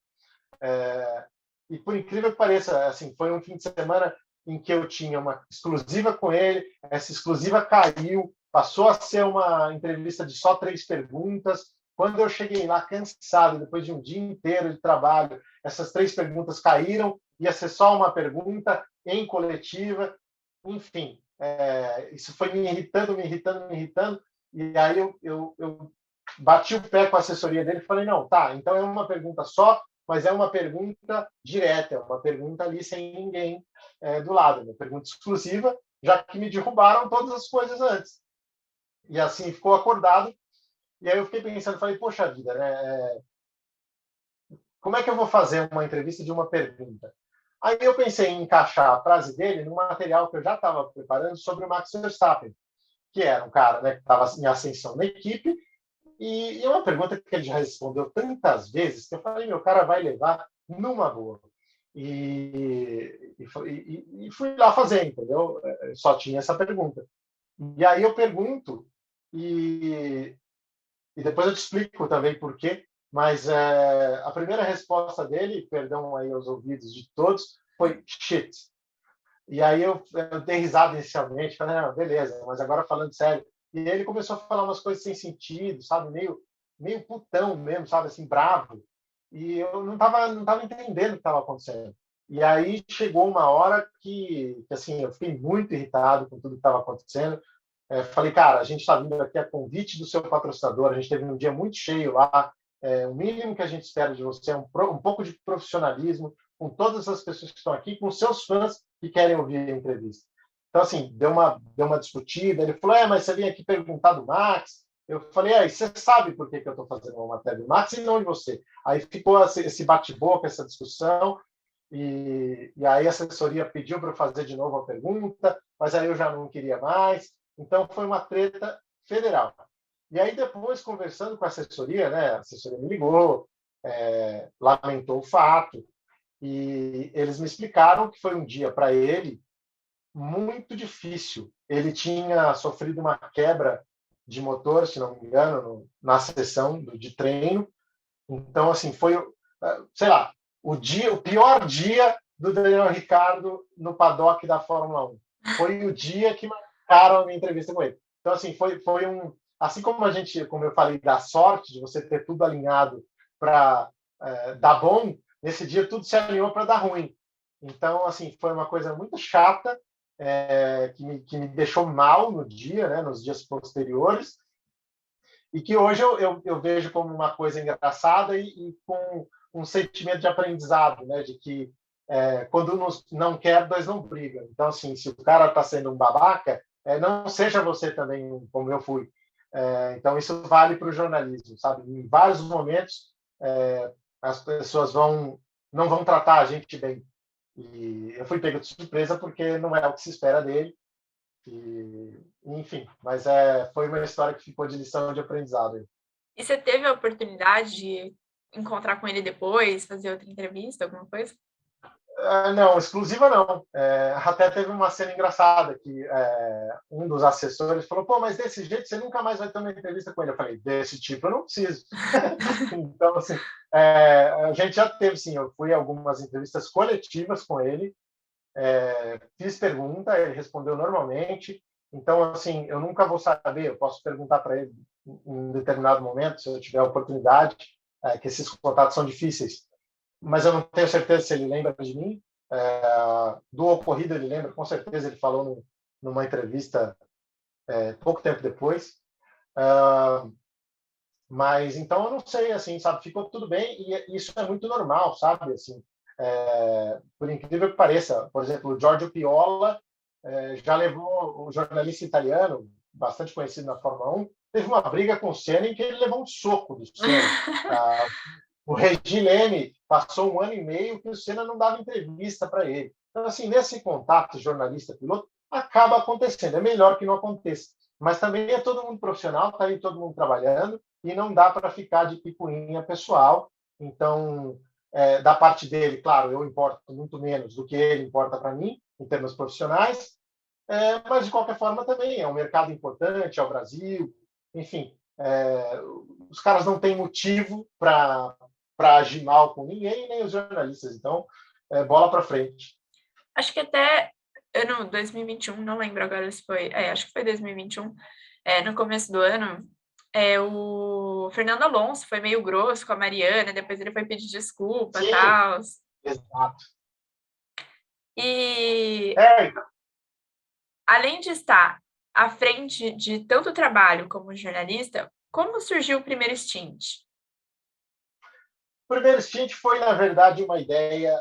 e por incrível que pareça, assim, foi um fim de semana em que eu tinha uma exclusiva com ele, essa exclusiva caiu, passou a ser uma entrevista de só 3 perguntas. Quando eu cheguei lá cansado, depois de um dia inteiro de trabalho, essas 3 perguntas caíram, ia ser só uma pergunta em coletiva, enfim, isso foi me irritando, me irritando, me irritando, e aí eu bati o pé com a assessoria dele e falei, não, tá, então é uma pergunta só, mas é uma pergunta direta, é uma pergunta ali sem ninguém do lado, uma pergunta exclusiva, já que me derrubaram todas as coisas antes. E assim ficou acordado, e aí eu fiquei pensando, falei, poxa vida, né? Como é que eu vou fazer uma entrevista de uma pergunta? Aí eu pensei em encaixar a frase dele no material que eu já estava preparando sobre o Max Verstappen, que era um cara, né, que estava em ascensão na equipe, e é uma pergunta que ele já respondeu tantas vezes que eu falei, meu, cara vai levar numa boa. E fui lá fazer, entendeu? Só tinha essa pergunta. E aí eu pergunto, e, e depois eu te explico também por quê, mas a primeira resposta dele, perdão aí aos ouvidos de todos, foi shit. E aí eu dei risada inicialmente, falei, não, beleza, mas agora falando sério. E ele começou a falar umas coisas sem sentido, sabe, meio putão mesmo, sabe, assim, bravo. E eu não tava entendendo o que estava acontecendo. E aí chegou uma hora que assim, eu fiquei muito irritado com tudo que estava acontecendo. Falei, cara, a gente está vindo aqui a convite do seu patrocinador, a gente teve um dia muito cheio lá, o mínimo que a gente espera de você é um pouco de profissionalismo, com todas as pessoas que estão aqui, com seus fãs que querem ouvir a entrevista. Então, assim, deu uma discutida, ele falou, mas você vem aqui perguntar do Max? Eu falei, você sabe por que eu estou fazendo uma matéria do Max e não de você. Aí ficou esse bate-boca, essa discussão, e aí a assessoria pediu para eu fazer de novo a pergunta, mas aí eu já não queria mais. Então, foi uma treta federal. E aí, depois, conversando com a assessoria, né, a assessoria me ligou, lamentou o fato, e eles me explicaram que foi um dia para ele muito difícil. Ele tinha sofrido uma quebra de motor, se não me engano, na sessão de treino. Então, assim, foi, sei lá, o pior dia do Daniel Ricciardo no paddock da Fórmula 1. Foi o dia que marcaram a minha entrevista com ele. Então, assim, foi um... Assim como eu falei, da sorte de você ter tudo alinhado para dar bom, nesse dia tudo se alinhou para dar ruim. Então, assim, foi uma coisa muito chata, que me deixou mal no dia, né, nos dias posteriores, e que hoje eu vejo como uma coisa engraçada e com um sentimento de aprendizado, né, de que quando não quer, dois não brigam. Então, assim, se o cara está sendo um babaca, não seja você também como eu fui. Então, isso vale para o jornalismo, sabe? Em vários momentos, as pessoas não vão tratar a gente bem. E eu fui pego de surpresa porque não é o que se espera dele. Enfim, mas foi uma história que ficou de lição de aprendizado. E você teve a oportunidade de encontrar com ele depois, fazer outra entrevista, alguma coisa? Não, exclusiva não. Até teve uma cena engraçada que um dos assessores falou, pô, mas desse jeito você nunca mais vai ter uma entrevista com ele. Eu falei, desse tipo eu não preciso. Então, assim, a gente já teve, sim, eu fui a algumas entrevistas coletivas com ele, fiz pergunta, ele respondeu normalmente. Então, assim, eu nunca vou saber, eu posso perguntar para ele em um determinado momento, se eu tiver a oportunidade, que esses contatos são difíceis, mas eu não tenho certeza se ele lembra de mim. Do ocorrido ele lembra, com certeza ele falou numa entrevista pouco tempo depois. Mas então eu não sei, assim, sabe, ficou tudo bem e isso é muito normal, sabe, assim, por incrível que pareça, por exemplo, o Giorgio Piola já levou, o jornalista italiano, bastante conhecido na Fórmula 1, teve uma briga com o Senna em que ele levou um soco do Senna. O Regi Leme passou 1 ano e meio que o Senna não dava entrevista para ele. Então, assim, nesse contato jornalista-piloto, acaba acontecendo. É melhor que não aconteça. Mas também é todo mundo profissional, está aí todo mundo trabalhando, e não dá para ficar de picuinha pessoal. Então, da parte dele, claro, eu importo muito menos do que ele importa para mim, em termos profissionais, mas, de qualquer forma, também é um mercado importante, é o Brasil, enfim. Os caras não têm motivo para agir mal com ninguém, nem os jornalistas. Então, bola para frente. Acho que até ano 2021, não lembro agora se foi, acho que foi 2021, no começo do ano, o Fernando Alonso foi meio grosso com a Mariana, depois ele foi pedir desculpa e tal. Exato. E além de estar à frente de tanto trabalho como jornalista, como surgiu o primeiro stint? O primeiro stint foi, na verdade, uma ideia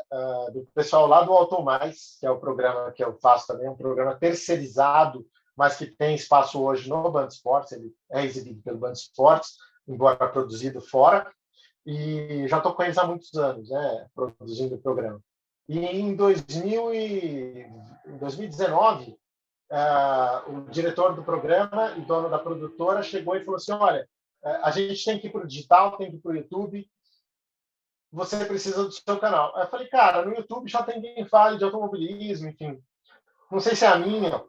do pessoal lá do Automais, que é o programa que eu faço também, um programa terceirizado, mas que tem espaço hoje no Band Esportes, ele é exibido pelo Band Esportes, embora produzido fora, e já estou com eles há muitos anos, né, produzindo o programa. E em 2019, o diretor do programa e dono da produtora chegou e falou assim, olha, a gente tem que ir para o digital, tem que ir para o YouTube, você precisa do seu canal. Aí eu falei, cara, no YouTube já tem quem fale de automobilismo, enfim, não sei se é a minha.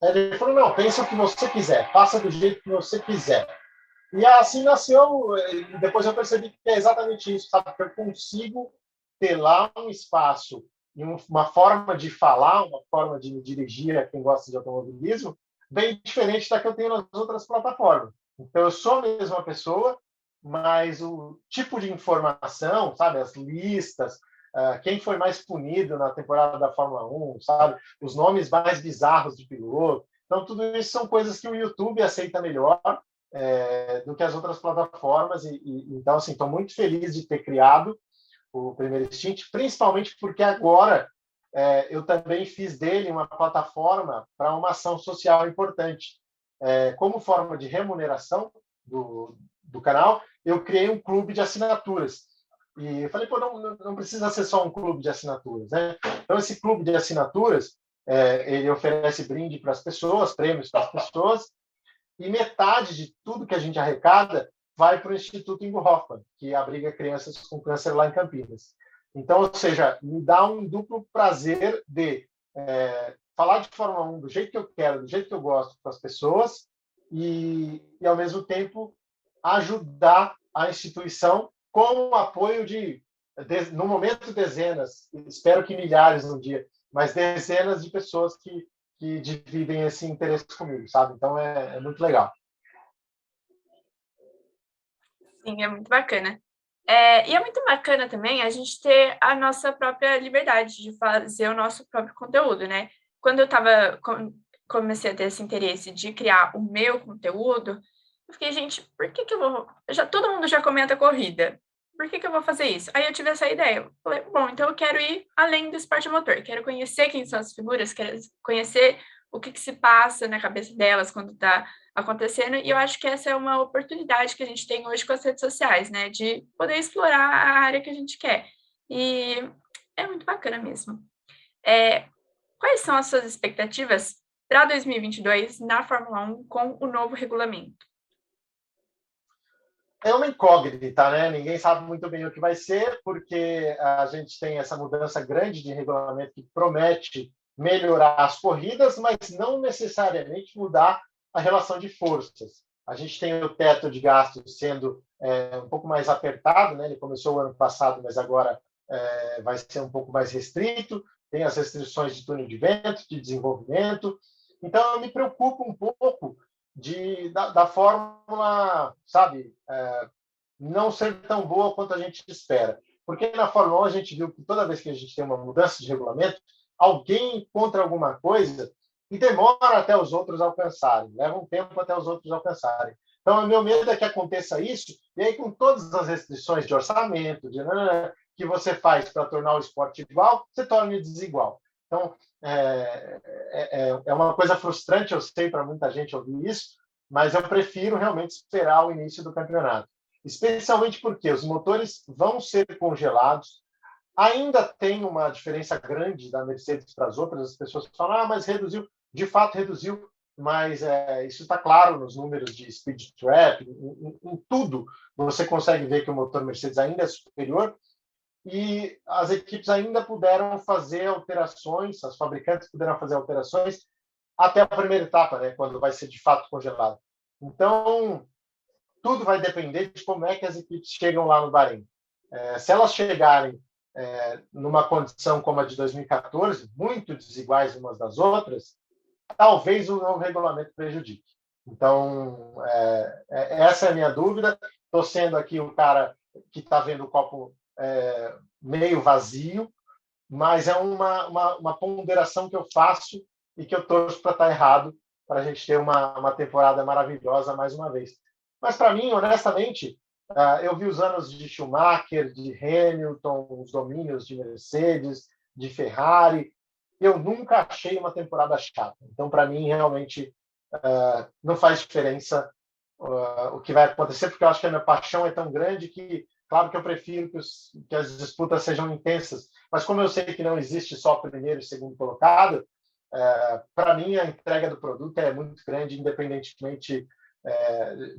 Aí ele falou, não, pensa o que você quiser, faça do jeito que você quiser. E assim nasceu, e depois eu percebi que é exatamente isso, sabe? Que eu consigo ter lá um espaço e uma forma de falar, uma forma de me dirigir a quem gosta de automobilismo, bem diferente da que eu tenho nas outras plataformas. Então, eu sou a mesma pessoa, mas o tipo de informação, sabe? As listas, quem foi mais punido na temporada da Fórmula 1, sabe? Os nomes mais bizarros de piloto. Então, tudo isso são coisas que o YouTube aceita melhor do que as outras plataformas. Então, assim, estou muito feliz de ter criado o primeiro stint, principalmente porque agora eu também fiz dele uma plataforma para uma ação social importante. Como forma de remuneração do canal, eu criei um clube de assinaturas. E eu falei, pô, não precisa ser só um clube de assinaturas, né? Então, esse clube de assinaturas, ele oferece brinde para as pessoas, prêmios para as pessoas, e metade de tudo que a gente arrecada vai para o Instituto Ingo Hoffmann, que abriga crianças com câncer lá em Campinas. Então, ou seja, me dá um duplo prazer de falar de Fórmula 1 do jeito que eu quero, do jeito que eu gosto para as pessoas ao mesmo tempo, ajudar a instituição com o apoio no momento, dezenas, espero que milhares no dia, mas dezenas de pessoas que dividem esse interesse comigo, sabe? Então, é muito legal. Sim, é muito bacana. E é muito bacana também a gente ter a nossa própria liberdade de fazer o nosso próprio conteúdo, né? Quando eu comecei a ter esse interesse de criar o meu conteúdo, eu fiquei, gente, por que eu vou... todo mundo já comenta corrida. Por que eu vou fazer isso? Aí eu tive essa ideia. Eu falei, bom, então eu quero ir além do esporte motor. Quero conhecer quem são as figuras, quero conhecer o que se passa na cabeça delas quando está acontecendo, e eu acho que essa é uma oportunidade que a gente tem hoje com as redes sociais, né, de poder explorar a área que a gente quer, e é muito bacana mesmo. Quais são as suas expectativas para 2022 na Fórmula 1 com o novo regulamento? É uma incógnita, né? Ninguém sabe muito bem o que vai ser, porque a gente tem essa mudança grande de regulamento que promete melhorar as corridas, mas não necessariamente mudar a relação de forças. A gente tem o teto de gastos sendo um pouco mais apertado, né? Ele começou o ano passado, mas agora vai ser um pouco mais restrito. Tem as restrições de túnel de vento, de desenvolvimento. Então, eu me preocupo um pouco da fórmula, sabe, não ser tão boa quanto a gente espera. Porque na Fórmula 1 a gente viu que toda vez que a gente tem uma mudança de regulamento, alguém encontra alguma coisa e demora até os outros alcançarem, leva um tempo até os outros alcançarem. Então, o meu medo é que aconteça isso, e aí com todas as restrições de orçamento, que você faz para tornar o esporte igual, você torna desigual. Então, é uma coisa frustrante, eu sei, para muita gente ouvir isso, mas eu prefiro realmente esperar o início do campeonato. Especialmente porque os motores vão ser congelados. Ainda tem uma diferença grande da Mercedes para as outras. As pessoas falam, mas reduziu. De fato, reduziu, mas isso está claro nos números de speed trap, em tudo. Você consegue ver que o motor Mercedes ainda é superior e as equipes ainda puderam fazer alterações, as fabricantes puderam fazer alterações até a primeira etapa, né, quando vai ser de fato congelado. Então, tudo vai depender de como é que as equipes chegam lá no Bahrein. Se elas chegarem numa condição como a de 2014, muito desiguais umas das outras, talvez o novo regulamento prejudique. Então, essa é a minha dúvida. Estou sendo aqui o cara que está vendo o copo meio vazio, mas é uma ponderação que eu faço e que eu torço para estar errado, para a gente ter uma temporada maravilhosa mais uma vez. Mas, para mim, honestamente, eu vi os anos de Schumacher, de Hamilton, os domínios de Mercedes, de Ferrari. Eu nunca achei uma temporada chata. Então, para mim, realmente, não faz diferença o que vai acontecer, porque eu acho que a minha paixão é tão grande que, claro que eu prefiro que as disputas sejam intensas, mas como eu sei que não existe só primeiro e segundo colocado, para mim a entrega do produto é muito grande, independentemente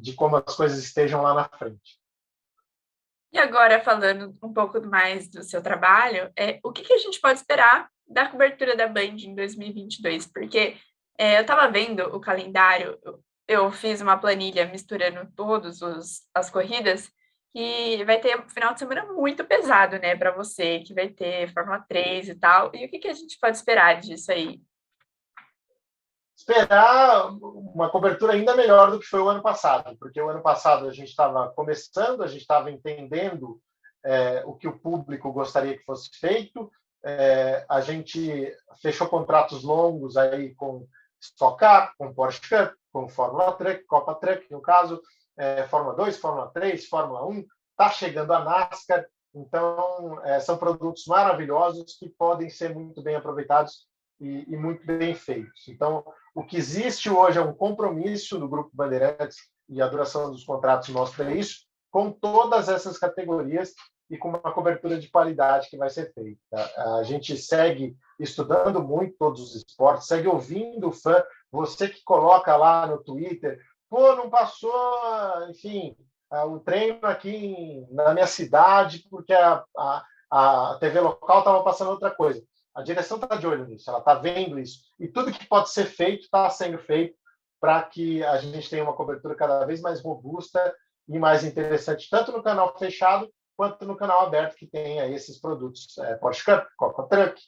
de como as coisas estejam lá na frente. E agora, falando um pouco mais do seu trabalho, o que a gente pode esperar da cobertura da Band em 2022? Porque eu estava vendo o calendário, eu fiz uma planilha misturando todas as corridas, e vai ter um final de semana muito pesado, né, para você, que vai ter Fórmula 3 e tal. E o que a gente pode esperar disso aí? Esperar uma cobertura ainda melhor do que foi o ano passado, porque o ano passado a gente estava começando, a gente estava entendendo o que o público gostaria que fosse feito, a gente fechou contratos longos aí com Stock Car, com Porsche Cup, com Fórmula Truck, Copa Truck, no caso, Fórmula 2, Fórmula 3, Fórmula 1, está chegando a NASCAR, então são produtos maravilhosos que podem ser muito bem aproveitados e muito bem feitos. Então, o que existe hoje é um compromisso do Grupo Bandeirantes, e a duração dos contratos mostra isso, com todas essas categorias e com uma cobertura de qualidade que vai ser feita. A gente segue estudando muito todos os esportes, segue ouvindo o fã, você que coloca lá no Twitter, não passou, enfim, o treino aqui na minha cidade porque a TV local estava passando outra coisa. A direção está de olho nisso, ela está vendo isso. E tudo que pode ser feito está sendo feito para que a gente tenha uma cobertura cada vez mais robusta e mais interessante, tanto no canal fechado quanto no canal aberto, que tem aí esses produtos. Porsche Cup, Copa Truck,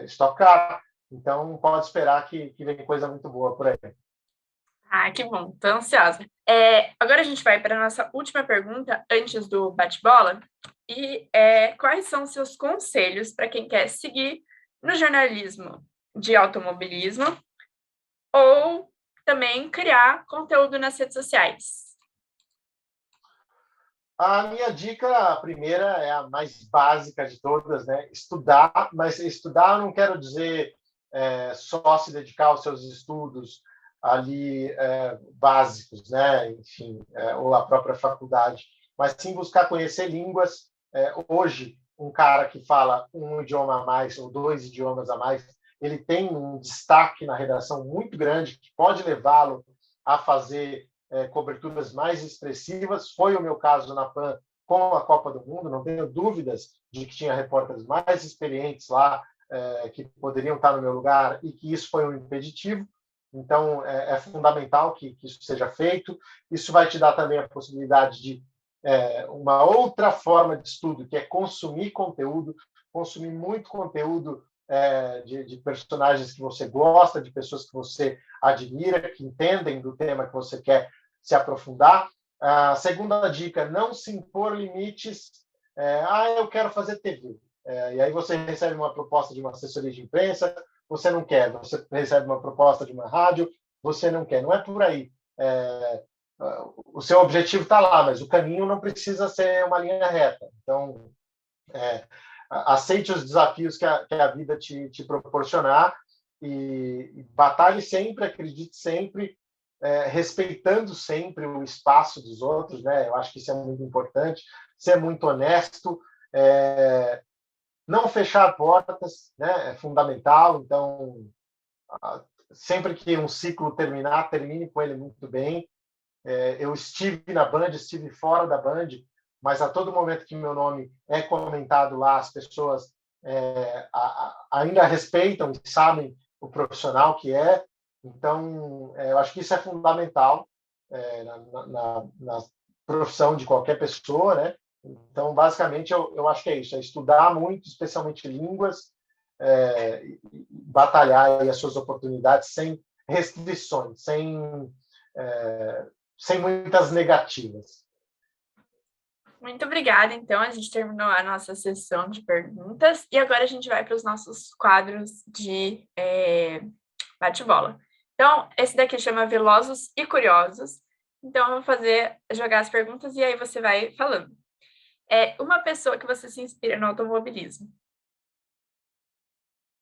Stock Car. Então, pode esperar que vem coisa muito boa por aí. Ah, que bom, estou ansiosa. Agora a gente vai para a nossa última pergunta, antes do bate-bola. E quais são os seus conselhos para quem quer seguir no jornalismo de automobilismo ou também criar conteúdo nas redes sociais? A minha dica, a primeira, é a mais básica de todas, né? Estudar, mas estudar eu não quero dizer só se dedicar aos seus estudos ali básicos, né? Enfim, ou a própria faculdade, mas sim buscar conhecer línguas. Hoje, um cara que fala um idioma a mais ou dois idiomas a mais, ele tem um destaque na redação muito grande que pode levá-lo a fazer coberturas mais expressivas. Foi o meu caso na PAN com a Copa do Mundo, não tenho dúvidas de que tinha repórteres mais experientes lá que poderiam estar no meu lugar e que isso foi um impeditivo. Então, é fundamental que isso seja feito. Isso vai te dar também a possibilidade de uma outra forma de estudo, que é consumir conteúdo, consumir muito conteúdo de personagens que você gosta, de pessoas que você admira, que entendem do tema que você quer se aprofundar. A segunda dica, não se impor limites. Eu quero fazer TV. E aí você recebe uma proposta de uma assessoria de imprensa, você não quer. Você recebe uma proposta de uma rádio, você não quer. Não é por aí. O seu objetivo está lá, mas o caminho não precisa ser uma linha reta. Então, aceite os desafios que a vida te proporcionar e batalhe sempre, acredite sempre, respeitando sempre o espaço dos outros, né? Eu acho que isso é muito importante, ser muito honesto, não fechar portas, né? É fundamental. Então, sempre que um ciclo terminar, termine com ele muito bem. Eu estive na Band, estive fora da Band, mas a todo momento que meu nome é comentado lá, as pessoas ainda respeitam e sabem o profissional que é. Então, eu acho que isso é fundamental na profissão de qualquer pessoa, né? Então, basicamente, eu acho que é isso: é estudar muito, especialmente línguas, batalhar aí as suas oportunidades sem restrições, sem muitas negativas. Muito obrigada. Então, a gente terminou a nossa sessão de perguntas e agora a gente vai para os nossos quadros de bate-bola. Então, esse daqui chama Velozes e Curiosos. Então, eu vou jogar as perguntas e aí você vai falando. Uma pessoa que você se inspira no automobilismo.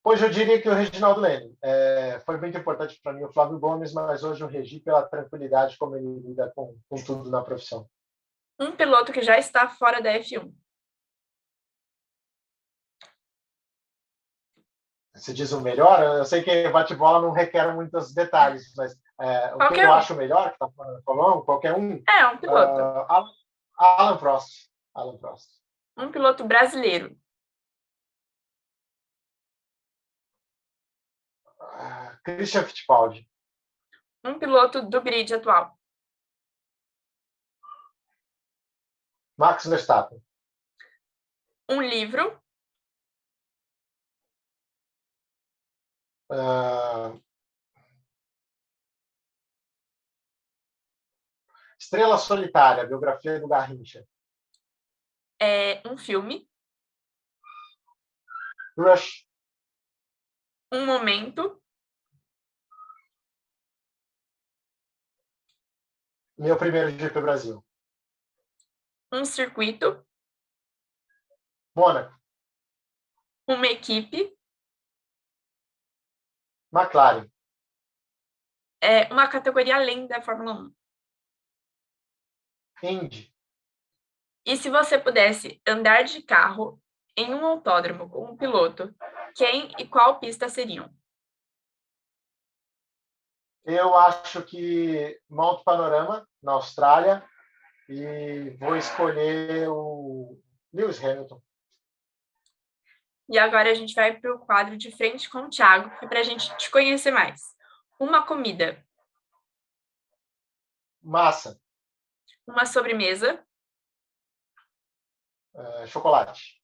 Hoje eu diria que o Reginaldo Leme. Foi muito importante para mim o Flávio Gomes, mas hoje o Regi pela tranquilidade como ele lida com tudo na profissão. Um piloto que já está fora da F1. Você diz o melhor? Eu sei que bate-bola não requer muitos detalhes, mas o que eu acho melhor, que está falando, qualquer um. Um piloto. Alan Prost. Um piloto brasileiro. Christian Fittipaldi. Um piloto do grid atual. Max Verstappen. Um livro. Estrela Solitária, biografia do Garrincha. Um filme. Rush. Um momento. Meu primeiro GP Brasil. Um circuito. Mônaco. Uma equipe. McLaren. Uma categoria além da Fórmula 1. Indy. E se você pudesse andar de carro em um autódromo com um piloto, quem e qual pista seriam? Eu acho que Mount Panorama, na Austrália, e vou escolher o Lewis Hamilton. E agora a gente vai para o quadro de frente com o Thiago, que é para a gente te conhecer mais. Uma comida. Massa. Uma sobremesa. Chocolate.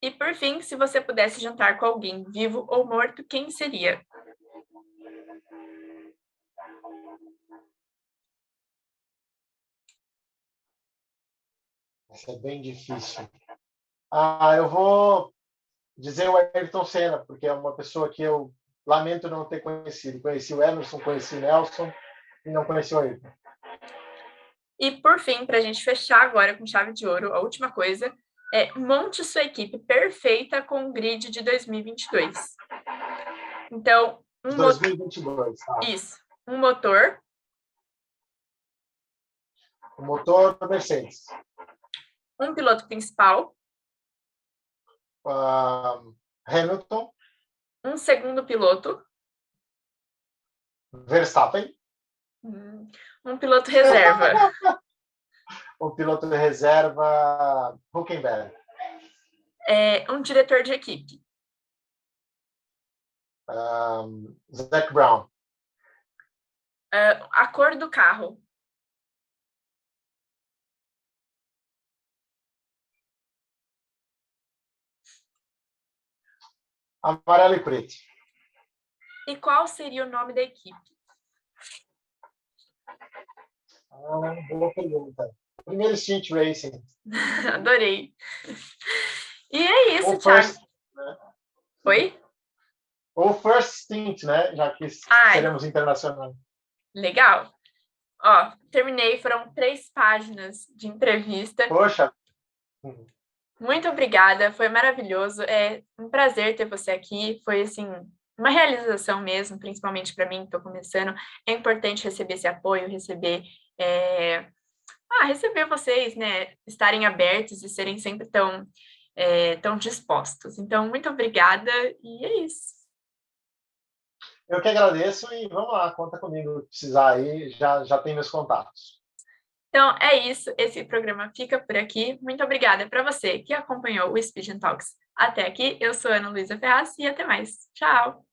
E por fim, se você pudesse jantar com alguém vivo ou morto, quem seria? Isso é bem difícil. Eu vou dizer o Ayrton Senna, porque é uma pessoa que eu lamento não ter conhecido. Conheci o Emerson, conheci o Nelson e não conheci o Ayrton. E por fim, para a gente fechar agora com chave de ouro, a última coisa monte sua equipe perfeita com o grid de 2022. Então, 2022. Isso. Um motor. O motor Mercedes. Um piloto principal. Hamilton. Um segundo piloto. Verstappen. Um piloto reserva. O piloto de reserva, Hülkenberg. Um diretor de equipe. Zac Brown. A cor do carro. Amarelo e preto. E qual seria o nome da equipe? Boa pergunta. Primeiro Stint Racing. Adorei. E é isso, Thiago. Né? Oi? Ou First Stint, né? Já que seremos internacionais. Legal. Terminei. Foram 3 páginas de entrevista. Poxa. Muito obrigada, foi maravilhoso. É um prazer ter você aqui. Foi assim uma realização mesmo, principalmente para mim que estou começando. É importante receber esse apoio, é, receber vocês, né? Estarem abertos e serem sempre tão dispostos. Então, muito obrigada e é isso. Eu que agradeço e vamos lá, conta comigo. Se precisar aí, já tem meus contatos. Então, é isso. Esse programa fica por aqui. Muito obrigada para você que acompanhou o Speed Talks até aqui. Eu sou Ana Luísa Ferraz e até mais. Tchau!